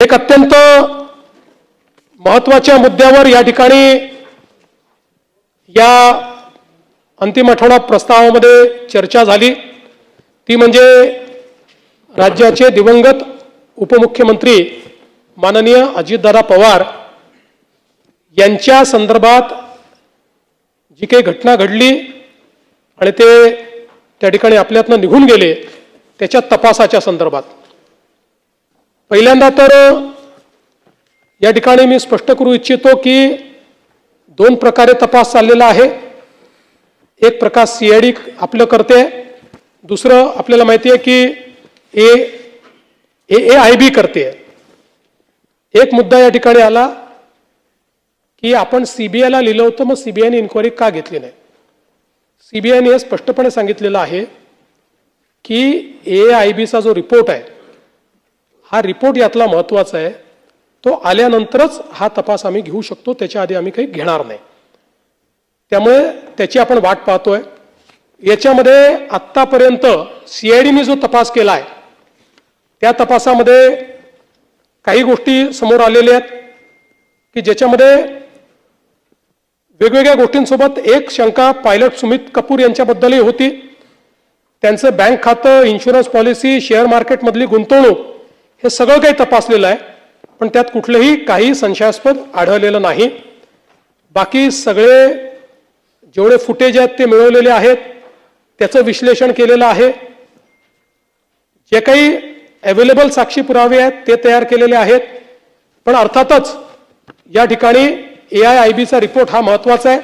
एक अत्यंत महत्त्वाच्या मुद्द्यावर या ठिकाणी या अंतिम आठवडा प्रस्तावामध्ये चर्चा झाली, ती म्हणजे राज्याचे दिवंगत उपमुख्यमंत्री माननीय अजितदादा पवार यांच्या संदर्भात जी काही घटना घडली आणि ते त्या ठिकाणी आपल्यातनं निघून गेले त्याच्या तपासाच्या संदर्भात। पहिल्यांदा तर या ठिकाणी मी स्पष्ट करू इच्छितो की दोन प्रकारे तपास चाललेला आहे। एक प्रकार सीआयडी आपलं करते, दुसरं आपल्याला माहिती आहे की एआयबी करते। एक मुद्दा या ठिकाणी आला की आपण सीबीआयला लिहिलं होतं, मग सीबीआयने इन्क्वायरी का घेतली नाही। सीबीआयने हे स्पष्टपणे सांगितलेलं आहे की एआयबीचा जो रिपोर्ट आहे हा रिपोर्ट यातला महत्त्वाचा आहे, तो आल्यानंतरच हा तपास आम्ही घेऊ शकतो, त्याच्या आधी आम्ही काही घेणार नाही। त्यामुळे त्याची आपण वाट पाहतोय। याच्यामध्ये आत्तापर्यंत सीआयडीने जो तपास केला आहे त्या तपासामध्ये काही गोष्टी समोर आलेल्या आहेत की ज्याच्यामध्ये वेगवेगळ्या गोष्टींसोबत एक शंका पायलट सुमित कपूर यांच्याबद्दलही होती। त्यांचं बँक खातं, इन्शुरन्स पॉलिसी, शेअर मार्केटमधली गुंतवणूक हे सगळं काही तपासलेलं आहे, पण त्यात कुठलंही काही संशयास्पद आढळलेलं नाही। बाकी सगळे जेवढे फुटेज आहेत ते मिळवलेले आहेत, त्याचं विश्लेषण केलेलं आहे। जे काही अवेलेबल साक्षी पुरावे आहेत ते तयार केलेले आहेत, पण अर्थातच या ठिकाणी एआयआयबीचा रिपोर्ट हा महत्त्वाचा आहे।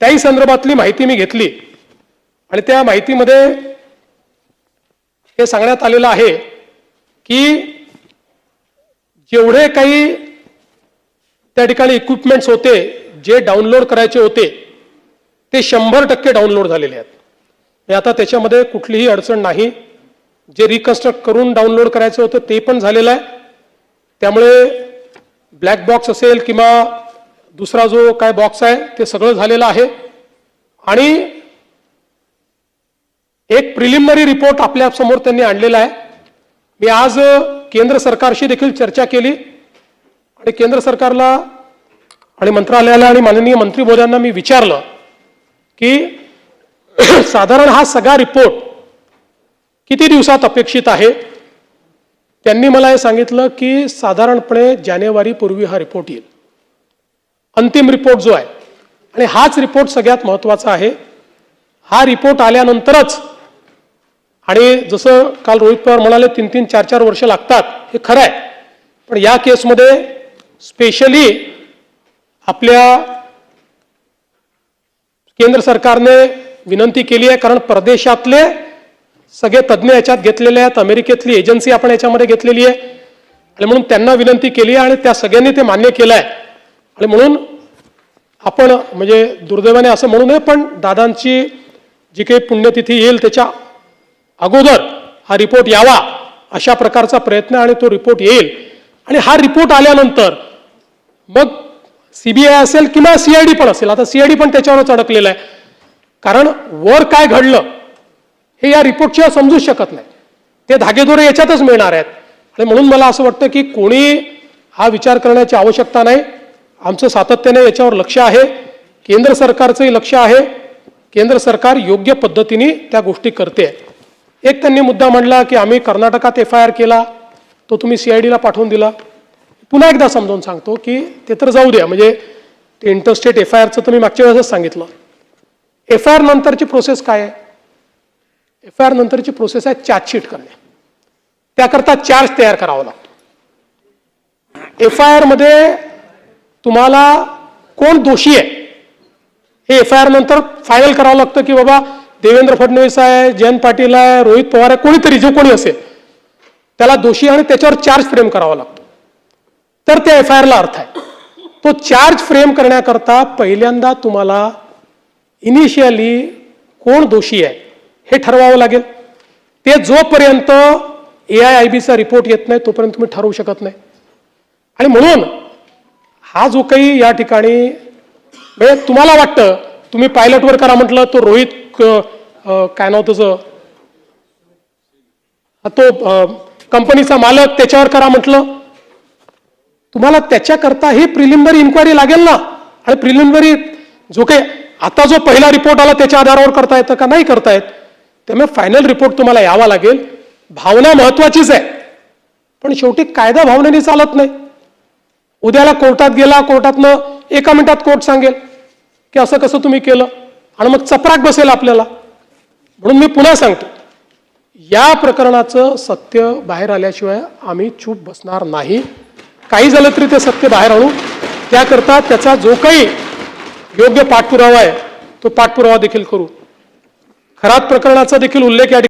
त्याही संदर्भातली माहिती मी घेतली आणि त्या माहितीमध्ये हे सांगण्यात आलेलं आहे की जेवढे काही त्या ठिकाणी इक्विपमेंट्स होते जे डाउनलोड करायचे होते ते 100% डाउनलोड झालेले आहेत। आता त्याच्यामध्ये कुठलीही अडचण नाही। जे रिकन्स्ट्रक्ट करून डाउनलोड करायचं होतं ते पण झालेलं आहे। त्यामुळे ब्लॅक बॉक्स असेल किंवा दुसरा जो काय बॉक्स आहे ते सगळं झालेलं आहे। आणि एक प्रिलिमिनरी रिपोर्ट आपल्या समोर त्यांनी आणलेला आहे। मी आज केंद्र सरकारशी देखील चर्चा केली आणि केंद्र सरकारला आणि मंत्रालयाला आणि माननीय मंत्री महोदयांना मी विचारलं की साधारण हा सगळा रिपोर्ट किती दिवसात अपेक्षित आहे। त्यांनी मला हे सांगितलं की साधारणपणे जानेवारीपूर्वी हा रिपोर्ट येईल, अंतिम रिपोर्ट जो आहे। आणि हाच रिपोर्ट सगळ्यात महत्त्वाचा आहे। हा रिपोर्ट आल्यानंतरच, आणि जसं काल रोहित पवार म्हणाले 3-3, 4-4 वर्ष लागतात, हे खरं आहे, पण या केसमध्ये स्पेशली आपल्या केंद्र सरकारने विनंती केली आहे, कारण परदेशातले सगळे तज्ज्ञ याच्यात घेतलेले आहेत, अमेरिकेतली एजन्सी आपण याच्यामध्ये घेतलेली आहे, आणि म्हणून त्यांना विनंती केली आहे आणि त्या सगळ्यांनी ते मान्य केलं आहे। आणि म्हणून आपण म्हणजे दुर्दैवाने असं म्हणू नये, पण दादांची जी काही पुण्यतिथी येईल त्याच्या अगोदर हा रिपोर्ट यावा अशा प्रकारचा प्रयत्न, आणि तो रिपोर्ट येईल। आणि हा रिपोर्ट आल्यानंतर मग सीबीआय असेल किंवा सीआयडी पण असेल, आता सीआयडी पण त्याच्यावरच अडकलेलं आहे, कारण वर काय घडलं हे या रिपोर्टशिवाय समजूच शकत नाही। ते धागेदोरे याच्यातच मिळणार आहेत। आणि म्हणून मला असं वाटतं की कोणी हा विचार करण्याची आवश्यकता नाही। आमचं सातत्याने याच्यावर लक्ष आहे, केंद्र सरकारचंही लक्ष आहे। केंद्र सरकार योग्य पद्धतीने त्या गोष्टी करते। एक त्यांनी मुद्दा मांडला की आम्ही कर्नाटकात FIR केला, तो तुम्ही सीआयडीला पाठवून दिला। पुन्हा एकदा समजावून सांगतो की ते तर जाऊ द्या, म्हणजे ते इंटरस्टेट FIRचं तर मी मागच्या वेळेसच सांगितलं। FIR नंतरची प्रोसेस काय आहे? FIR नंतरची प्रोसेस आहे चार्जशीट करणे। त्याकरता चार्ज तयार करावा लागतो। FIR मध्ये तुम्हाला कोण दोषी आहे हे FIR नंतर फायनल करावं लागतं की बाबा देवेंद्र फडणवीस आहे, जयंत पाटील आहे, रोहित पवार आहे, कोणीतरी जो कोणी असेल त्याला दोषी, आणि त्याच्यावर चार्ज फ्रेम करावा लागतो, तर त्या FIRला अर्थ आहे। तो चार्ज फ्रेम करण्याकरता पहिल्यांदा तुम्हाला इनिशियली कोण दोषी आहे हे ठरवावं लागेल। ते जोपर्यंत एआयआयबीचा रिपोर्ट येत नाही तोपर्यंत तुम्ही ठरवू शकत नाही। आणि म्हणून हा जो काही या ठिकाणी म्हणजे तुम्हाला वाटतं तुम्ही पायलटवर करा म्हटलं, तो रोहित काय नाव त्याचं, तो कंपनीचा मालक त्याच्यावर करा म्हटलं, तुम्हाला त्याच्याकरता ही प्रिलिमिनरी इन्क्वायरी लागेल ना. आणि प्रिलिमिनरी जो काही आता जो पहिला रिपोर्ट आला त्याच्या आधारावर करता येतं का? नाही करता येत. त्यामुळे फायनल रिपोर्ट तुम्हाला यावा लागेल. भावना महत्वाचीच आहे, पण शेवटी कायदा भावनेने चालत नाही. उद्याला कोर्टात गेला, कोर्टातनं 1 मिनिटात कोर्ट सांगेल की असं कसं तुम्ही केलं, आणि मग चपराक बसेल आपल्याला. म्हणून मी पुन्हा सांगतो, या प्रकरणाचं सत्य बाहेर आल्याशिवाय आम्ही चूप बसणार नाही. काही झालं तरी ते सत्य बाहेर आणू. त्याकरता त्याचा जो काही योग्य पाठपुरावा आहे तो पाठपुरावा देखील करू. खरात प्रकरणाचा देखील उल्लेख या